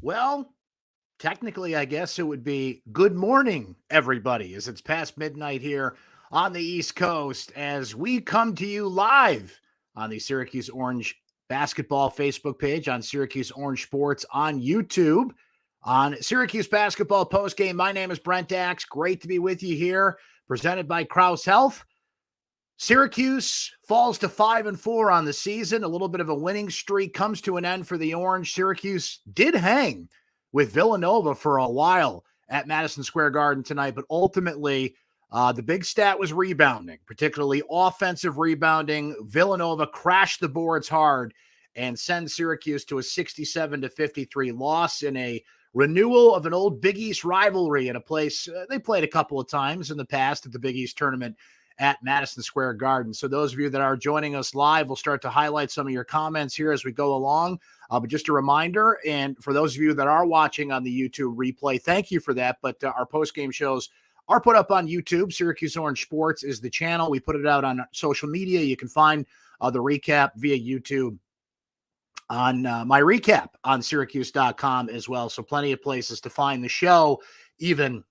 Well, technically, I guess it would be good morning, everybody, as it's past midnight here on the East Coast as we come to you live on the Syracuse Orange basketball Facebook page, on Syracuse Orange Sports on YouTube, on Syracuse basketball postgame. My name is Brent Axe. Great to be with you here, presented by Krause Health. Syracuse falls to 5-4 on the season. A little bit of a winning streak comes to an end for the Orange. Syracuse did hang with Villanova for a while at Madison Square Garden tonight, but ultimately the big stat was rebounding, particularly offensive rebounding. Villanova crashed the boards hard and sent Syracuse to a 67-53 loss in a renewal of an old Big East rivalry in a place they played a couple of times in the past at the Big East tournament at Madison Square Garden. So those of you that are joining us live, we'll start to highlight some of your comments here as we go along. But just a reminder, and for those of you that are watching on the YouTube replay, thank you for that. But our post-game shows are put up on YouTube. Syracuse Orange Sports is the channel. We put it out on social media. You can find the recap via YouTube on my recap on syracuse.com as well. So plenty of places to find the show, even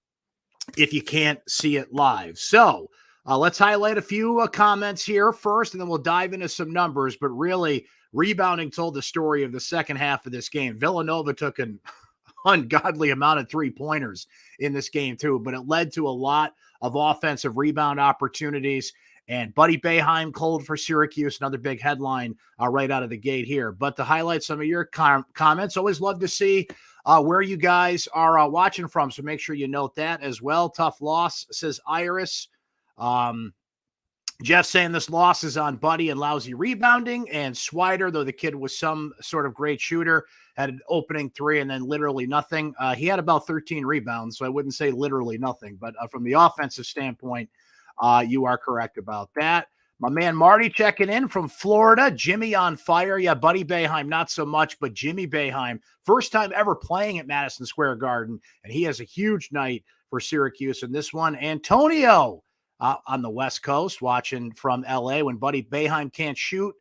if you can't see it live. So let's highlight a few comments here first, and then we'll dive into some numbers. But really, rebounding told the story of the second half of this game. Villanova took an ungodly amount of three-pointers in this game, too, but it led to a lot of offensive rebound opportunities. And Buddy Boeheim cold for Syracuse, another big headline right out of the gate here. But to highlight some of your comments, always love to see where you guys are watching from, so make sure you note that as well. Tough loss, says Iris. Jeff saying this loss is on Buddy and lousy rebounding, and Swider, though the kid was some sort of great shooter, had an opening three and then literally nothing. He had about 13 rebounds, so I wouldn't say literally nothing, but from the offensive standpoint, you are correct about that. My man Marty checking in from Florida. Jimmy on fire. Yeah, Buddy Boeheim, not so much, but Jimmy Boeheim, first time ever playing at Madison Square Garden, and he has a huge night for Syracuse in this one. Antonio on the West Coast, watching from LA. When Buddy Boeheim can't shoot,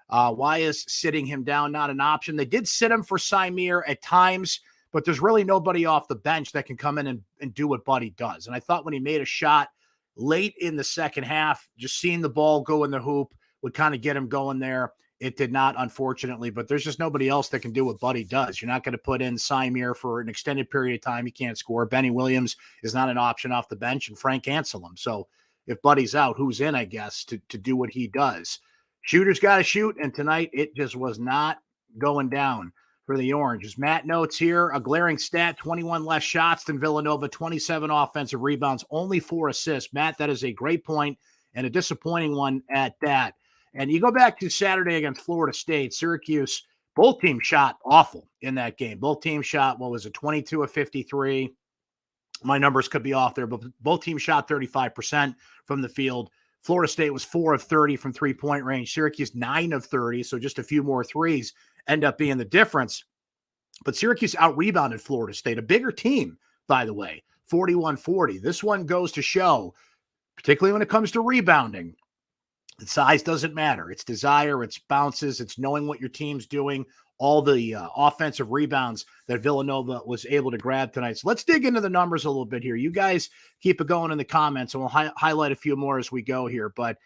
why is sitting him down not an option? They did sit him for Symir at times, but there's really nobody off the bench that can come in and do what Buddy does. And I thought when he made a shot late in the second half, just seeing the ball go in the hoop would kind of get him going there. It did not, unfortunately, but there's just nobody else that can do what Buddy does. You're not going to put in Symir for an extended period of time. He can't score. Benny Williams is not an option off the bench, and Frank Anselm. So if Buddy's out, who's in, I guess, to do what he does? Shooters got to shoot, and tonight it just was not going down for the Orange. As Matt notes here, a glaring stat, 21 less shots than Villanova, 27 offensive rebounds, only 4 assists. Matt, that is a great point and a disappointing one at that. And you go back to Saturday against Florida State, Syracuse, both teams shot awful in that game. Both teams shot, 22 of 53. My numbers could be off there, but both teams shot 35% from the field. Florida State was 4 of 30 from three-point range. Syracuse 9 of 30, so just a few more threes end up being the difference. But Syracuse out-rebounded Florida State, a bigger team, by the way, 41-40. This one goes to show, particularly when it comes to rebounding, the size doesn't matter. It's desire, it's bounces, it's knowing what your team's doing, all the offensive rebounds that Villanova was able to grab tonight. So let's dig into the numbers a little bit here. You guys keep it going in the comments, and we'll highlight a few more as we go here. But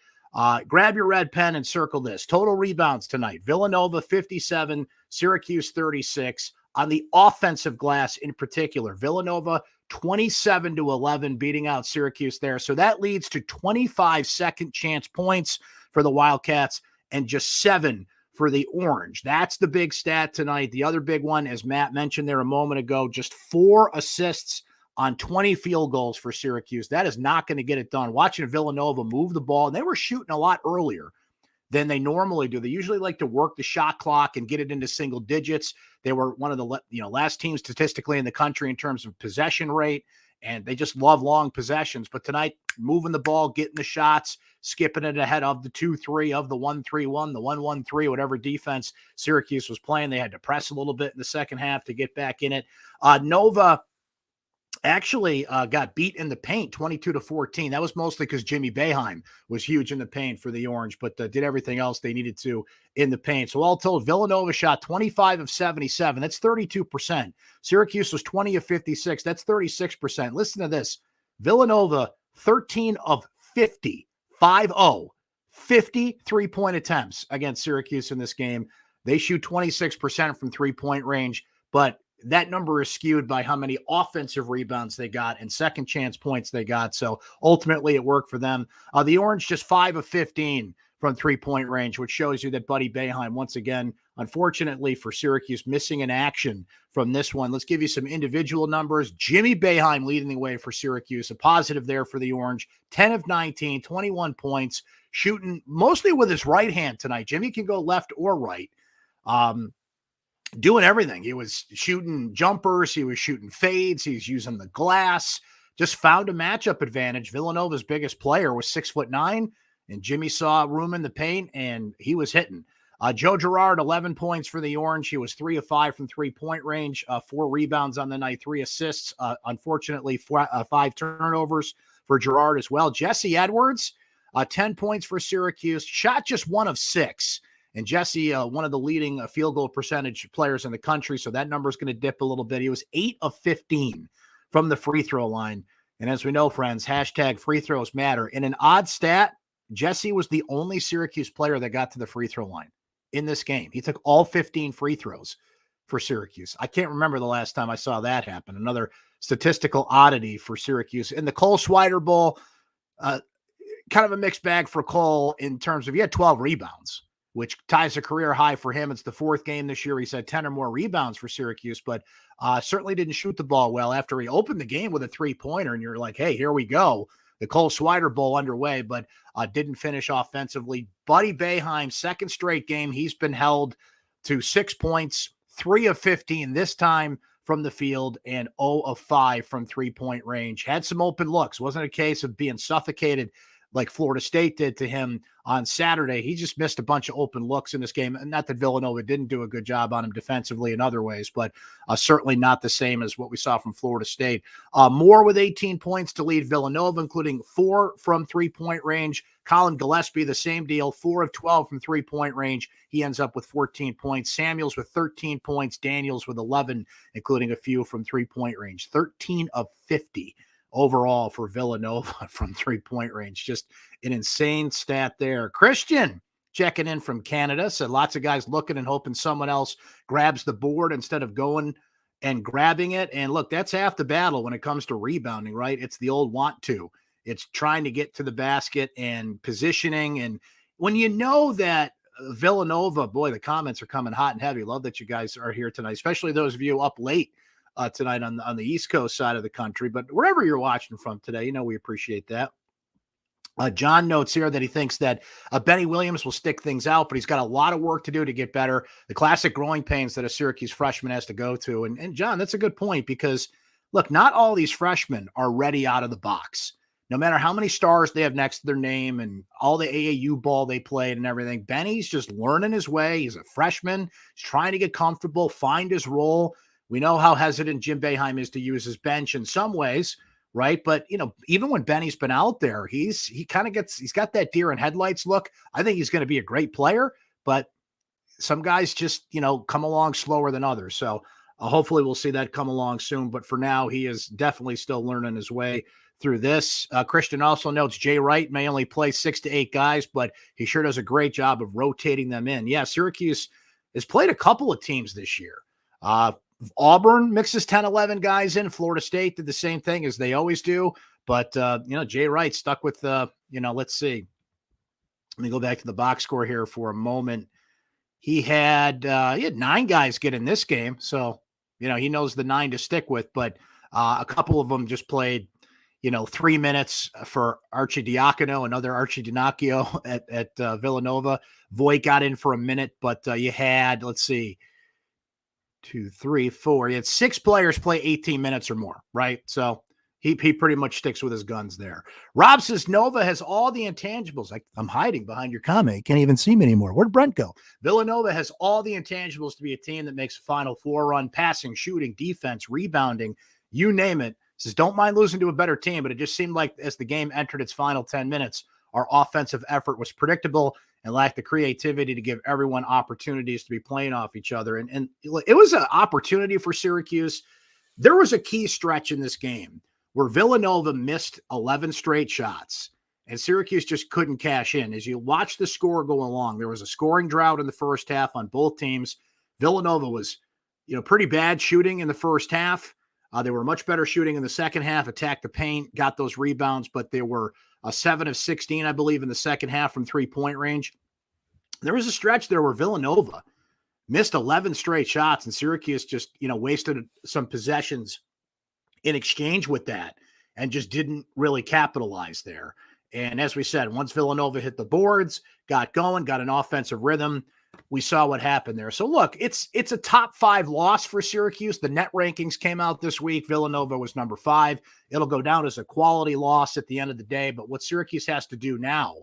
grab your red pen and circle this. Total rebounds tonight. Villanova 57, Syracuse 36. On the offensive glass in particular, Villanova 27-11, beating out Syracuse there. So that leads to 25 second chance points for the Wildcats and just 7 for the Orange. That's the big stat tonight. The other big one, as Matt mentioned there a moment ago, just 4 assists on 20 field goals for Syracuse. That is not going to get it done. Watching Villanova move the ball, and they were shooting a lot earlier than they normally do. They usually like to work the shot clock and get it into single digits. They were one of the last teams statistically in the country in terms of possession rate, and they just love long possessions. But tonight, moving the ball, getting the shots, skipping it ahead of the 2-3, of the 1-3-1, the 1-1-3, whatever defense Syracuse was playing. They had to press a little bit in the second half to get back in it. Nova actually got beat in the paint 22-14. That was mostly because Jimmy Boeheim was huge in the paint for the Orange, but did everything else they needed to in the paint. So all told, Villanova shot 25 of 77. That's 32%. Syracuse was 20 of 56. That's 36%. Listen to this. Villanova, 13 of 50, 5-0, 50 three-point attempts against Syracuse in this game. They shoot 26% from three-point range, but that number is skewed by how many offensive rebounds they got and second chance points they got. So ultimately it worked for them. The Orange just 5 of 15 from three-point range, which shows you that Buddy Boeheim, once again, unfortunately for Syracuse, missing in action from this one. Let's give you some individual numbers. Jimmy Boeheim leading the way for Syracuse, a positive there for the Orange, 10 of 19, 21 points, shooting mostly with his right hand tonight. Jimmy can go left or right. Doing everything. He was shooting jumpers. He was shooting fades. He's using the glass. Just found a matchup advantage. Villanova's biggest player was 6'9", and Jimmy saw room in the paint, and he was hitting. Joe Girard, 11 points for the Orange. He was 3 of 5 from three-point range, 4 rebounds on the night, 3 assists. Unfortunately, 5 turnovers for Girard as well. Jesse Edwards, 10 points for Syracuse. Shot just 1 of 6. And Jesse, one of the leading field goal percentage players in the country, so that number is going to dip a little bit. He was 8 of 15 from the free throw line. And as we know, friends, hashtag free throws matter. In an odd stat, Jesse was the only Syracuse player that got to the free throw line in this game. He took all 15 free throws for Syracuse. I can't remember the last time I saw that happen. Another statistical oddity for Syracuse. In the Cole Swider Bowl, kind of a mixed bag for Cole in terms of he had 12 rebounds, which ties a career high for him. It's the 4th game this year. He's had 10 or more rebounds for Syracuse, but certainly didn't shoot the ball well after he opened the game with a three-pointer, and you're like, hey, here we go. The Cole Swider Bowl underway, but didn't finish offensively. Buddy Boeheim, second straight game. He's been held to 6 points, 3 of 15 this time from the field, and 0 of 5 from three-point range. Had some open looks. Wasn't a case of being suffocated like Florida State did to him on Saturday. He just missed a bunch of open looks in this game. And not that Villanova didn't do a good job on him defensively in other ways, but certainly not the same as what we saw from Florida State. Moore with 18 points to lead Villanova, including 4 from three-point range. Colin Gillespie, the same deal, 4 of 12 from three-point range. He ends up with 14 points. Samuels with 13 points. Daniels with 11, including a few from three-point range. 13 of 50. Overall for Villanova from three-point range. Just an insane stat there. Christian checking in from Canada. Said lots of guys looking and hoping someone else grabs the board instead of going and grabbing it. And look, that's half the battle when it comes to rebounding, right? It's the old want to. It's trying to get to the basket and positioning. And when you know that Villanova, boy, the comments are coming hot and heavy. Love that you guys are here tonight, especially those of you up late tonight on the East Coast side of the country, but wherever you're watching from today, we appreciate that. John notes here that he thinks that Benny Williams will stick things out, but he's got a lot of work to do to get better. The classic growing pains that a Syracuse freshman has to go through. And John, that's a good point because, look, not all these freshmen are ready out of the box. No matter how many stars they have next to their name and all the AAU ball they played and everything, Benny's just learning his way. He's a freshman. He's trying to get comfortable, find his role. We know how hesitant Jim Boeheim is to use his bench in some ways, right? But, even when Benny's been out there, he's got that deer in headlights look. I think he's going to be a great player, but some guys just, come along slower than others. So hopefully we'll see that come along soon. But for now, he is definitely still learning his way through this. Christian also notes Jay Wright may only play 6 to 8 guys, but he sure does a great job of rotating them in. Yeah, Syracuse has played a couple of teams this year. Auburn mixes 10, 11 guys in. Florida State did the same thing as they always do. But, Jay Wright stuck with, let's see. Let me go back to the box score here for a moment. He had 9 guys get in this game. So, he knows the 9 to stick with. But a couple of them just played, 3 minutes for Archie Diacono, another Archie Dinacchio at Villanova. Voigt got in for a minute. But you had, let's see, 2, 3, 4. He had 6 players play 18 minutes or more, right? So he pretty much sticks with his guns there. Rob says Nova has all the intangibles. I'm hiding behind your comment. You can't even see me anymore. Where'd Brent go? Villanova has all the intangibles to be a team that makes a Final Four run, passing, shooting, defense, rebounding, you name it. Says, don't mind losing to a better team, but it just seemed like as the game entered its final 10 minutes, our offensive effort was predictable and lacked the creativity to give everyone opportunities to be playing off each other. And it was an opportunity for Syracuse. There was a key stretch in this game where Villanova missed 11 straight shots and Syracuse just couldn't cash in. As you watch the score go along, there was a scoring drought in the first half on both teams. Villanova was, pretty bad shooting in the first half. They were much better shooting in the second half, attacked the paint, got those rebounds, but they were 7 of 16, I believe, in the second half from three-point range. There was a stretch there where Villanova missed 11 straight shots, and Syracuse just, wasted some possessions in exchange with that and just didn't really capitalize there. And as we said, once Villanova hit the boards, got going, got an offensive rhythm, we saw what happened there. So look, it's a top 5 loss for Syracuse. The net rankings came out this week. Villanova was number 5. It'll go down as a quality loss at the end of the day. But what Syracuse has to do now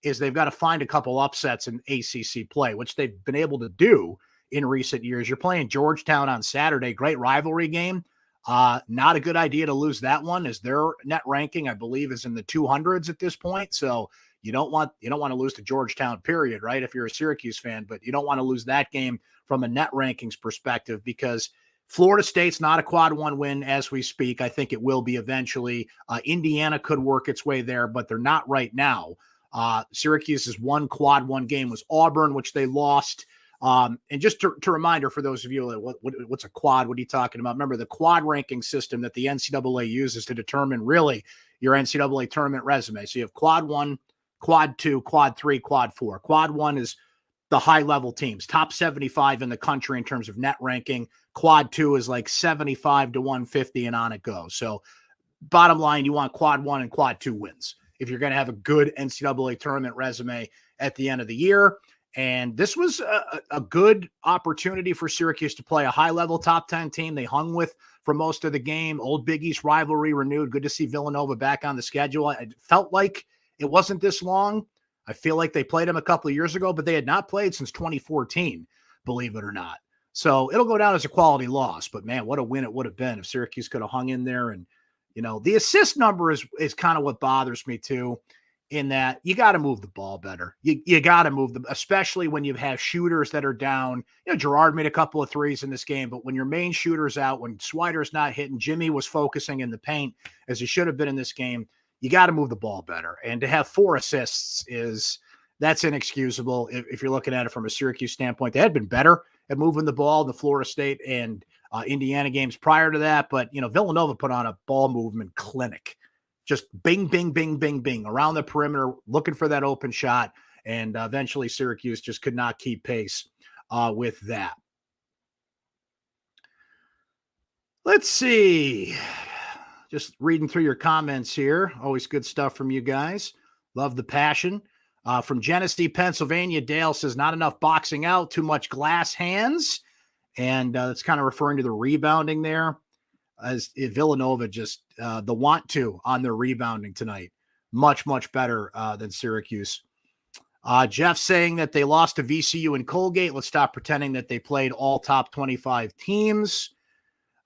is they've got to find a couple upsets in ACC play, which they've been able to do in recent years. You're playing Georgetown on Saturday, great rivalry game. Not a good idea to lose that one, as their net ranking, I believe, is in the 200s at this point. So you don't want to lose to Georgetown, period, right? If you're a Syracuse fan, but you don't want to lose that game from a net rankings perspective, because Florida State's not a quad 1 win as we speak. I think it will be eventually. Indiana could work its way there, but they're not right now. Syracuse's one quad 1 game was Auburn, which they lost. And just to reminder for those of you, what's a quad? What are you talking about? Remember the quad ranking system that the NCAA uses to determine really your NCAA tournament resume. So you have quad 1, quad 2, quad 3, quad 4. Quad 1 is the high level teams, top 75 in the country in terms of net ranking. Quad 2 is like 75 to 150 and on it goes. So bottom line, you want quad 1 and quad 2 wins if you're going to have a good NCAA tournament resume at the end of the year. And this was a good opportunity for Syracuse to play a high-level top 10 team they hung with for most of the game. Old Big East rivalry renewed. Good to see Villanova back on the schedule. It felt like it wasn't this long. I feel like they played them a couple of years ago, but they had not played since 2014, believe it or not. So it'll go down as a quality loss. But, man, what a win it would have been if Syracuse could have hung in there. And, the assist number is kind of what bothers me, too, in that you got to move the ball better. You got to move them, especially when you have shooters that are down. Gerard made a couple of threes in this game, but when your main shooter's out, when Swider's not hitting, Jimmy was focusing in the paint as he should have been in this game, you got to move the ball better. And to have 4 assists that's inexcusable if you're looking at it from a Syracuse standpoint. They had been better at moving the ball in the Florida State and Indiana games prior to that, but Villanova put on a ball movement clinic. Just bing, bing, bing, bing, bing around the perimeter, looking for that open shot. And eventually Syracuse just could not keep pace with that. Let's see. Just reading through your comments here. Always good stuff from you guys. Love the passion. From Genesee, Pennsylvania, Dale says, not enough boxing out, too much glass hands. And it's kind of referring to the rebounding there. As Villanova just the want to on their rebounding tonight. Much, much better than Syracuse. Jeff saying that they lost to VCU and Colgate. Let's stop pretending that they played all top 25 teams.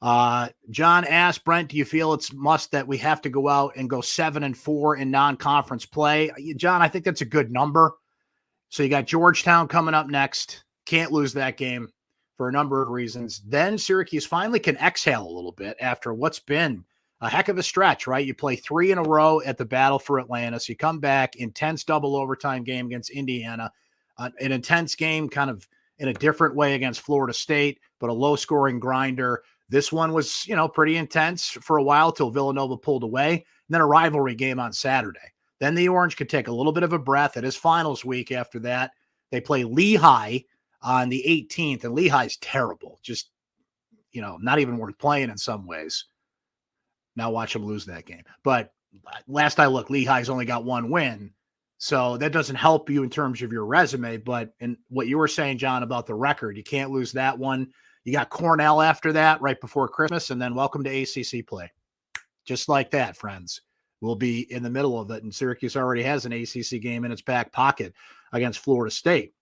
John asked, Brent, do you feel it's must that we have to go out and go 7-4 in non-conference play? John, I think that's a good number. So you got Georgetown coming up next. Can't lose that game for a number of reasons. Then Syracuse finally can exhale a little bit after what's been a heck of a stretch, right? You play 3 in a row at the Battle for Atlanta. So you come back, intense double overtime game against Indiana, an intense game kind of in a different way against Florida State, but a low scoring grinder. This one was, pretty intense for a while till Villanova pulled away, and then a rivalry game on Saturday. Then the Orange could take a little bit of a breath at his finals week. After that, they play Lehigh on the 18th, and Lehigh's terrible. Just, not even worth playing in some ways. Now watch them lose that game. But last I looked, Lehigh's only got 1 win. So that doesn't help you in terms of your resume. But in what you were saying, John, about the record, you can't lose that one. You got Cornell after that, right before Christmas, and then welcome to ACC play. Just like that, friends. We'll be in the middle of it, and Syracuse already has an ACC game in its back pocket against Florida State,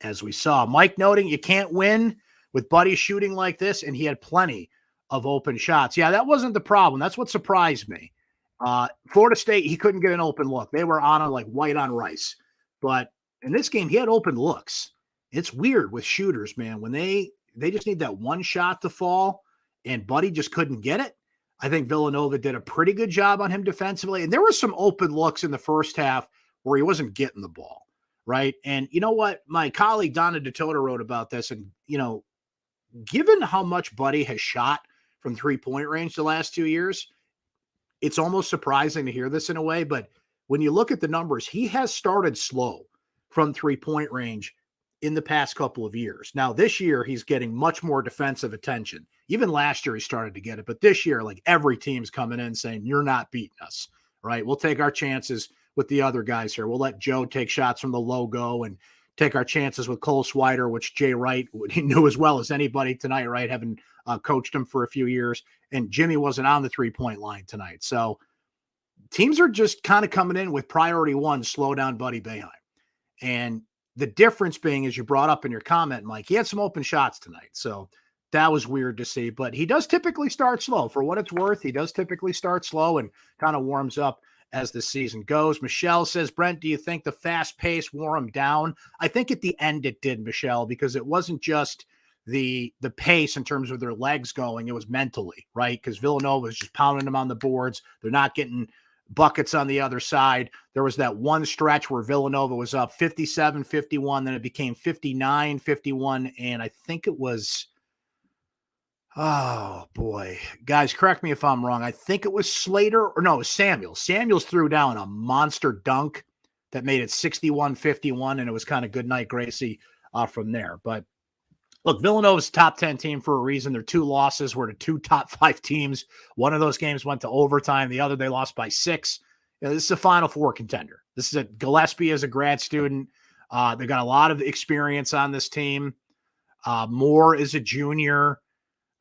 as we saw. Mike noting you can't win with Buddy shooting like this, and he had plenty of open shots. Yeah, that wasn't the problem. That's what surprised me. Florida State, he couldn't get an open look. They were on him like white on rice. But in this game, he had open looks. It's weird with shooters, man. When they just need that one shot to fall, and Buddy just couldn't get it. I think Villanova did a pretty good job on him defensively. And there were some open looks in the first half where he wasn't getting the ball, right? And you know what? My colleague Donna DeToto wrote about this. And, given how much Buddy has shot from three-point range the last 2 years, it's almost surprising to hear this in a way. But when you look at the numbers, he has started slow from three-point range in the past couple of years. Now, this year, he's getting much more defensive attention. Even last year, he started to get it. But this year, like every team's coming in saying, you're not beating us, right? We'll take our chances with the other guys here. We'll let Joe take shots from the logo and take our chances with Cole Swider, which Jay Wright, he knew as well as anybody tonight, right? Having coached him for a few years. And Jimmy wasn't on the three-point line tonight. So teams are just kind of coming in with priority one, slow down Buddy Boeheim. And the difference being, as you brought up in your comment, Mike, he had some open shots tonight. So that was weird to see. But he does typically start slow. For what it's worth, he does typically start slow and kind of warms up as the season goes. Michelle says, Brent, do you think the fast pace wore him down? I think at the end it did, Michelle, because it wasn't just the pace in terms of their legs going. It was mentally, right? Because Villanova was just pounding them on the boards. They're not getting buckets on the other side. There was that one stretch where Villanova was up 57-51, then it became 59-51, and I think it was, oh boy, guys, correct me if I'm wrong. I think it was Slater, or no, it was Samuels. Samuels threw down a monster dunk that made it 61-51, and it was kind of good night, Gracie, from there. But look, Villanova's top 10 team for a reason. Their two losses were to two top 5 teams. One of those games went to overtime. The other, they lost by 6. This is a Final Four contender. This is Gillespie as a grad student. They got a lot of experience on this team. Moore is a junior.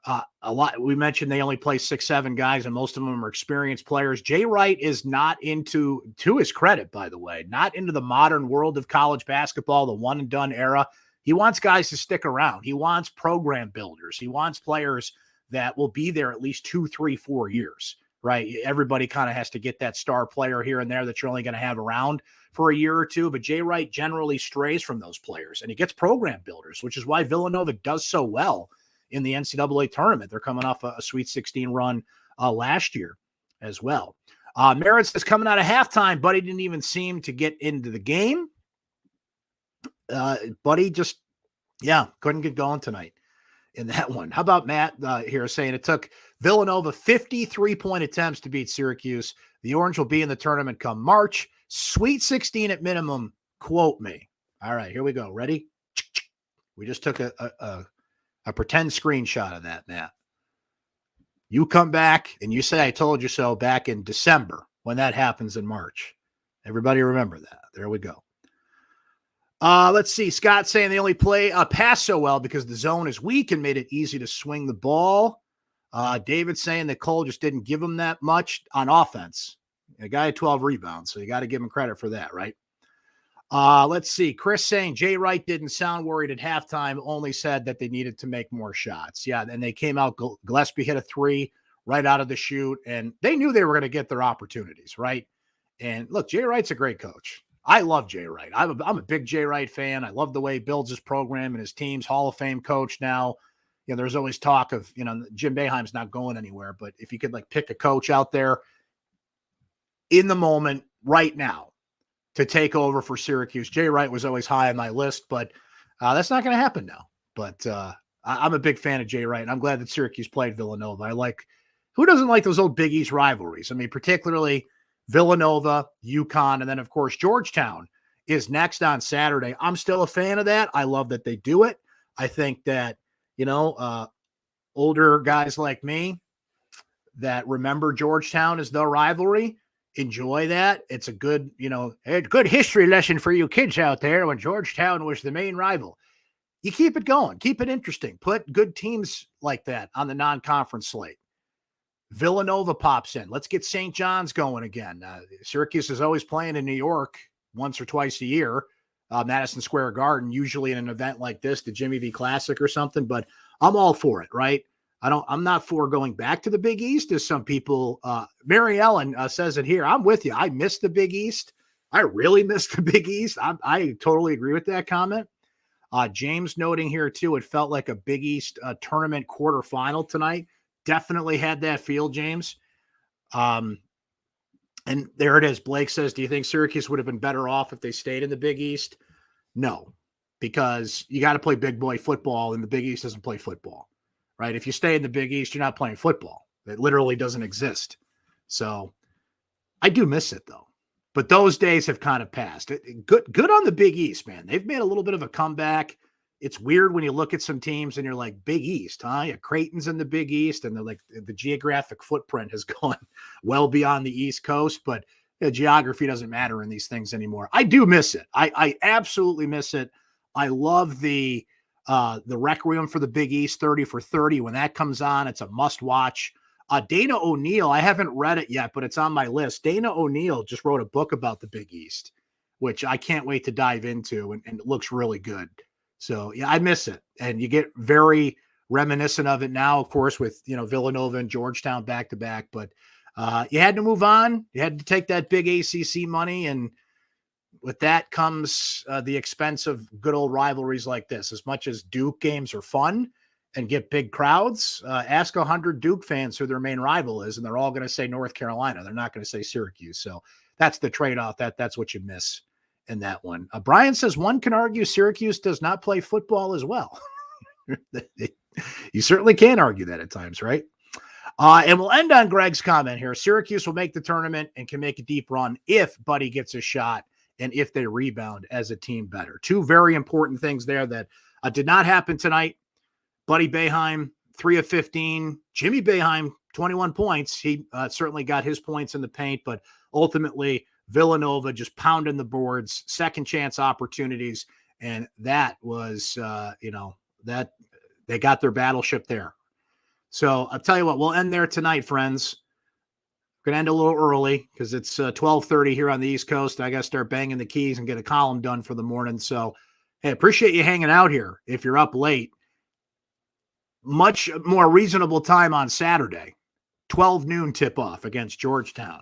A lot. We mentioned they only play 6-7 guys, and most of them are experienced players. Jay Wright is not to his credit, by the way, not into the modern world of college basketball, the one and done era. He wants guys to stick around. He wants program builders. He wants players that will be there at least 2, 3, 4 years, right? Everybody kind of has to get that star player here and there that you're only going to have around for a year or two. But Jay Wright generally strays from those players, and he gets program builders, which is why Villanova does so well in the NCAA tournament. They're coming off a Sweet 16 run last year as well. Meredith is coming out of halftime. Buddy didn't even seem to get into the game. Buddy just, couldn't get going tonight in that one. How about Matt here saying it took Villanova 53-point attempts to beat Syracuse. The Orange will be in the tournament come March. Sweet 16 at minimum. Quote me. All right, here we go. Ready? We just took a pretend screenshot of that, Matt. You come back and you say, I told you so back in December when that happens in March. Everybody remember that. There we go. Let's see. Scott saying they only pass so well because the zone is weak and made it easy to swing the ball. David saying that Cole just didn't give him that much on offense. A guy had 12 rebounds, so you got to give him credit for that, right? Let's see. Chris saying Jay Wright didn't sound worried at halftime, only said that they needed to make more shots. Yeah, and they came out. Gillespie hit a 3 right out of the chute, and they knew they were going to get their opportunities, right? And look, Jay Wright's a great coach. I love Jay Wright. I'm a big Jay Wright fan. I love the way he builds his program and his team's Hall of Fame coach now. There's always talk of, Jim Boeheim's not going anywhere, but if you could pick a coach out there in the moment right now to take over for Syracuse, Jay Wright was always high on my list, but that's not going to happen now. But I'm a big fan of Jay Wright, and I'm glad that Syracuse played Villanova. Who doesn't like those old Big East rivalries? I mean, particularly Villanova, UConn, and then, of course, Georgetown is next on Saturday. I'm still a fan of that. I love that they do it. I think that, older guys like me that remember Georgetown as the rivalry enjoy that. It's a good, a good history lesson for you kids out there when Georgetown was the main rival. You keep it going. Keep it interesting. Put good teams like that on the non-conference slate. Villanova pops in. Let's get St. John's going again. Syracuse is always playing in New York once or twice a year, Madison Square Garden, usually in an event like this, the Jimmy V Classic or something, but I'm all for it, right? I'm not for going back to the Big East, as some people, Mary Ellen says it here. I'm with you. I miss the Big East. I really miss the Big East. I totally agree with that comment. James noting here too, it felt like a Big East tournament quarterfinal tonight. Definitely had that feel, James. And there it is. Blake says, do you think Syracuse would have been better off if they stayed in the Big East? No, because you got to play big boy football, and the Big East doesn't play football, right? If you stay in the Big East, you're not playing football. It literally doesn't exist. So I do miss it, though. But those days have kind of passed. Good on the Big East, man. They've made a little bit of a comeback. It's weird when you look at some teams and you're like, Big East, huh? Yeah, Creighton's in the Big East, and they're like, the geographic footprint has gone well beyond the East Coast, but geography doesn't matter in these things anymore. I do miss it. I absolutely miss it. I love the Requiem for the Big East 30 for 30. When that comes on, it's a must watch. Dana O'Neill, I haven't read it yet, but it's on my list. Dana O'Neill just wrote a book about the Big East, which I can't wait to dive into, and it looks really good. So, yeah, I miss it. And you get very reminiscent of it now, of course, with, Villanova and Georgetown back to back. But you had to move on. You had to take that big ACC money. And with that comes the expense of good old rivalries like this. As much as Duke games are fun and get big crowds, ask 100 Duke fans who their main rival is, and they're all going to say North Carolina. They're not going to say Syracuse. So that's the trade-off. That's what you miss in that one. Brian says one can argue Syracuse does not play football as well. You certainly can argue that at times, right? And we'll end on Greg's comment here. Syracuse will make the tournament and can make a deep run if Buddy gets a shot and if they rebound as a team better. Two very important things there that did not happen tonight. Buddy Boeheim, 3 of 15. Jimmy Boeheim, 21 points. He certainly got his points in the paint, but ultimately Villanova just pounding the boards, second chance opportunities. And that was, that they got their battleship there. So I'll tell you what, we'll end there tonight, friends. We're going to end a little early because it's 12:30 here on the East Coast. I got to start banging the keys and get a column done for the morning. So, hey, appreciate you hanging out here if you're up late. Much more reasonable time on Saturday, 12 noon tip-off against Georgetown.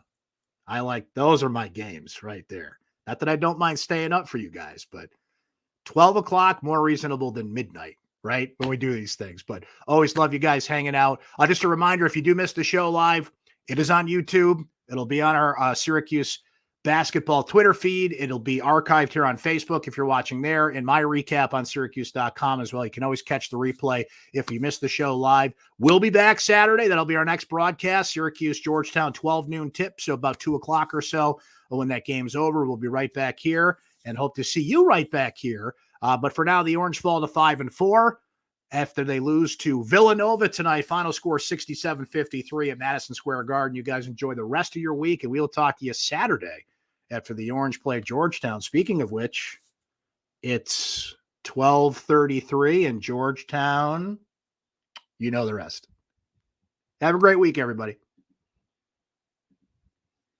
I like, those are my games right there. Not that I don't mind staying up for you guys, but 12 o'clock, more reasonable than midnight, right? When we do these things, but always love you guys hanging out. Just a reminder, if you do miss the show live, it is on YouTube. It'll be on our Syracuse basketball Twitter feed. It'll be archived here on Facebook if you're watching there, and my recap on syracuse.com as well. You can always catch the replay if you missed the show live. We'll be back Saturday. That'll be our next broadcast, Syracuse, Georgetown, 12 noon tip. So about 2 o'clock or so when that game's over, we'll be right back here and hope to see you right back here. But for now, the Orange fall to 5-4 after they lose to Villanova tonight. Final score 67-53 at Madison Square Garden. You guys enjoy the rest of your week, and we'll talk to you Saturday after the Orange play Georgetown. Speaking of which, it's 12:33 in Georgetown. You know the rest. Have a great week, everybody.